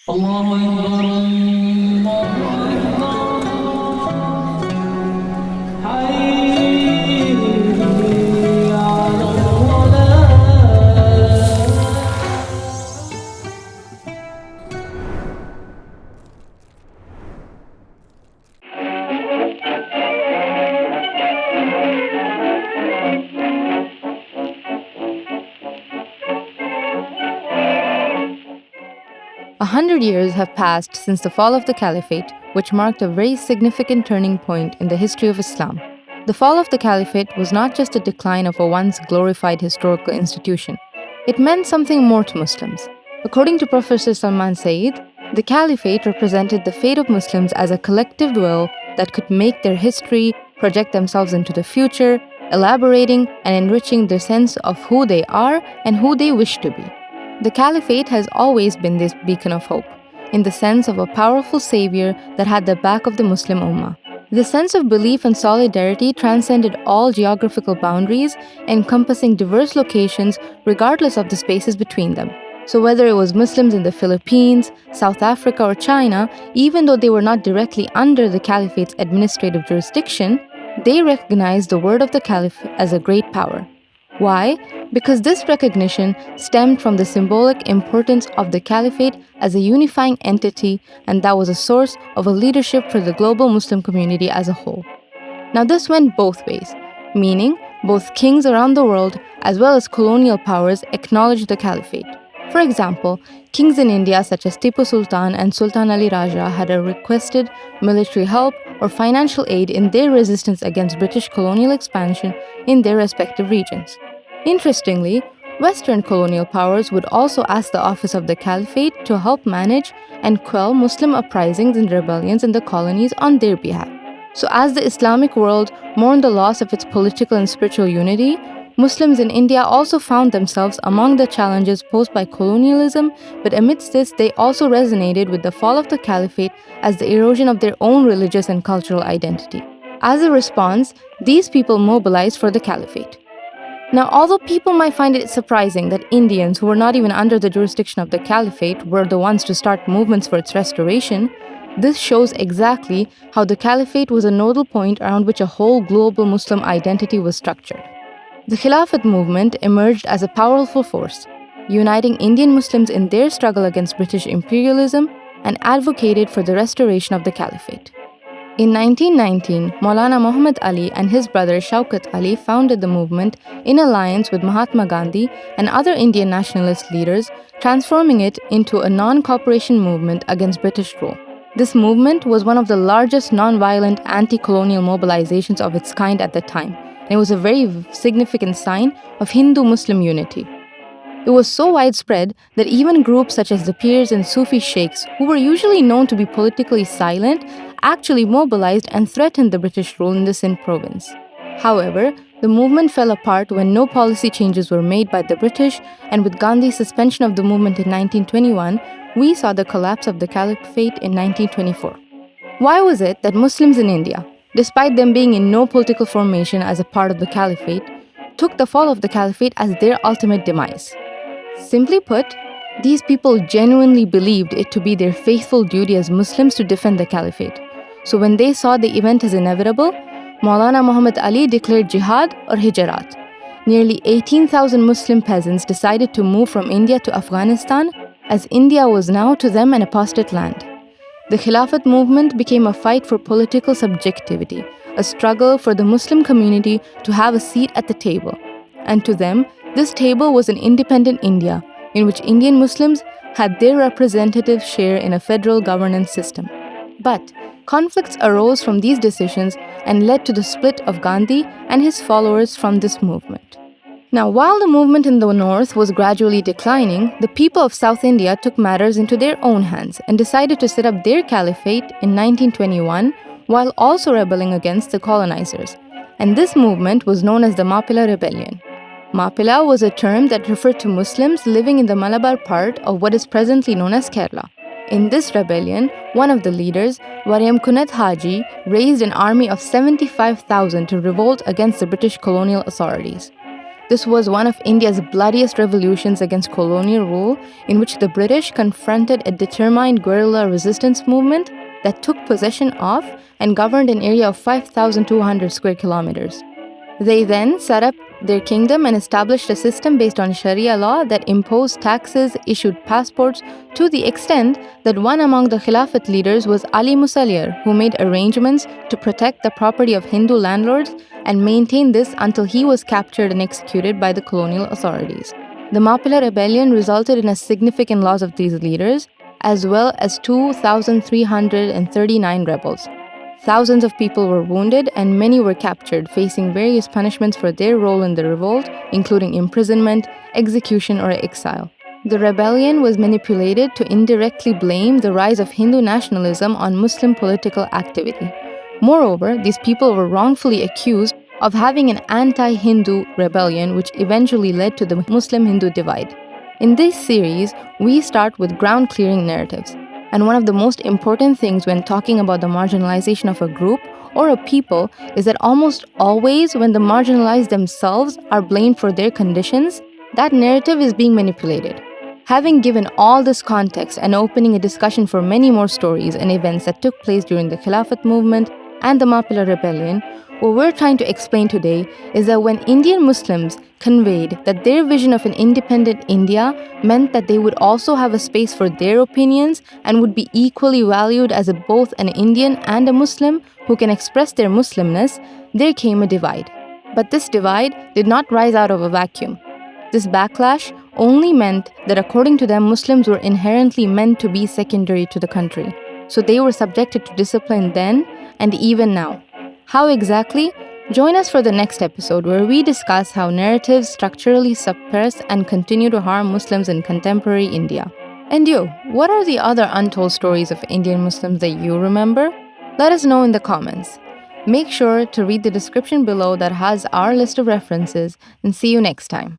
الله أكبر الله أكبر حي على الصلاة. 100 years have passed since the fall of the Caliphate, which marked a very significant turning point in the history of Islam. The fall of the Caliphate was not just a decline of a once glorified historical institution. It meant something more to Muslims. According to Professor Salman Sayyid, the Caliphate represented the fate of Muslims as a collective will that could make their history, project themselves into the future, elaborating and enriching their sense of who they are and who they wish to be. The Caliphate has always been this beacon of hope, in the sense of a powerful savior that had the back of the Muslim Ummah. This sense of belief and solidarity transcended all geographical boundaries, encompassing diverse locations regardless of the spaces between them. So whether it was Muslims in the Philippines, South Africa, or China, even though they were not directly under the Caliphate's administrative jurisdiction, they recognized the word of the Caliph as a great power. Why? Because this recognition stemmed from the symbolic importance of the Caliphate as a unifying entity, and that was a source of a leadership for the global Muslim community as a whole. Now this went both ways, meaning both kings around the world as well as colonial powers acknowledged the Caliphate. For example, kings in India such as Tipu Sultan and Sultan Ali Raja had requested military help or financial aid in their resistance against British colonial expansion in their respective regions. Interestingly, Western colonial powers would also ask the office of the Caliphate to help manage and quell Muslim uprisings and rebellions in the colonies on their behalf. So as the Islamic world mourned the loss of its political and spiritual unity, Muslims in India also found themselves among the challenges posed by colonialism, but amidst this, they also resonated with the fall of the Caliphate as the erosion of their own religious and cultural identity. As a response, these people mobilized for the Caliphate. Now, although people might find it surprising that Indians who were not even under the jurisdiction of the Caliphate were the ones to start movements for its restoration, this shows exactly how the Caliphate was a nodal point around which a whole global Muslim identity was structured. The Khilafat movement emerged as a powerful force, uniting Indian Muslims in their struggle against British imperialism and advocated for the restoration of the Caliphate. In 1919, Maulana Mohammed Ali and his brother Shaukat Ali founded the movement in alliance with Mahatma Gandhi and other Indian nationalist leaders, transforming it into a non-cooperation movement against British rule. This movement was one of the largest non-violent anti-colonial mobilizations of its kind at the time, and it was a very significant sign of Hindu-Muslim unity. It was so widespread that even groups such as the Pirs and Sufi sheikhs, who were usually known to be politically silent, actually mobilized and threatened the British rule in the Sindh province. However, the movement fell apart when no policy changes were made by the British, and with Gandhi's suspension of the movement in 1921, we saw the collapse of the Caliphate in 1924. Why was it that Muslims in India, despite them being in no political formation as a part of the Caliphate, took the fall of the Caliphate as their ultimate demise? Simply put, these people genuinely believed it to be their faithful duty as Muslims to defend the Caliphate. So when they saw the event as inevitable, Maulana Mohammed Ali declared jihad or hijarat. Nearly 18,000 Muslim peasants decided to move from India to Afghanistan, as India was now to them an apostate land. The Khilafat movement became a fight for political subjectivity, a struggle for the Muslim community to have a seat at the table. And to them, this table was an independent India, in which Indian Muslims had their representative share in a federal governance system. But conflicts arose from these decisions and led to the split of Gandhi and his followers from this movement. Now, while the movement in the north was gradually declining, the people of South India took matters into their own hands and decided to set up their caliphate in 1921 while also rebelling against the colonizers. And this movement was known as the Moplah Rebellion. Moplah was a term that referred to Muslims living in the Malabar part of what is presently known as Kerala. In this rebellion, one of the leaders, Waryam Kunet Haji, raised an army of 75,000 to revolt against the British colonial authorities. This was one of India's bloodiest revolutions against colonial rule, in which the British confronted a determined guerrilla resistance movement that took possession of and governed an area of 5,200 square kilometers. They then set up their kingdom and established a system based on Sharia law that imposed taxes, issued passports, to the extent that one among the Khilafat leaders was Ali Musallir, who made arrangements to protect the property of Hindu landlords and maintain this until he was captured and executed by the colonial authorities. The Moplah rebellion resulted in a significant loss of these leaders, as well as 2,339 rebels. Thousands of people were wounded and many were captured, facing various punishments for their role in the revolt, including imprisonment, execution, or exile. The rebellion was manipulated to indirectly blame the rise of Hindu nationalism on Muslim political activity. Moreover, these people were wrongfully accused of having an anti-Hindu rebellion, which eventually led to the Muslim-Hindu divide. In this series, we start with ground-clearing narratives. And one of the most important things when talking about the marginalization of a group or a people is that almost always when the marginalized themselves are blamed for their conditions, that narrative is being manipulated. Having given all this context and opening a discussion for many more stories and events that took place during the Khilafat Movement and the Moplah Rebellion, what we're trying to explain today is that when Indian Muslims conveyed that their vision of an independent India meant that they would also have a space for their opinions and would be equally valued as both an Indian and a Muslim who can express their Muslimness, there came a divide. But this divide did not rise out of a vacuum. This backlash only meant that according to them, Muslims were inherently meant to be secondary to the country. So they were subjected to discipline then and even now. How exactly? Join us for the next episode where we discuss how narratives structurally suppress and continue to harm Muslims in contemporary India. And you, what are the other untold stories of Indian Muslims that you remember? Let us know in the comments. Make sure to read the description below that has our list of references, and see you next time.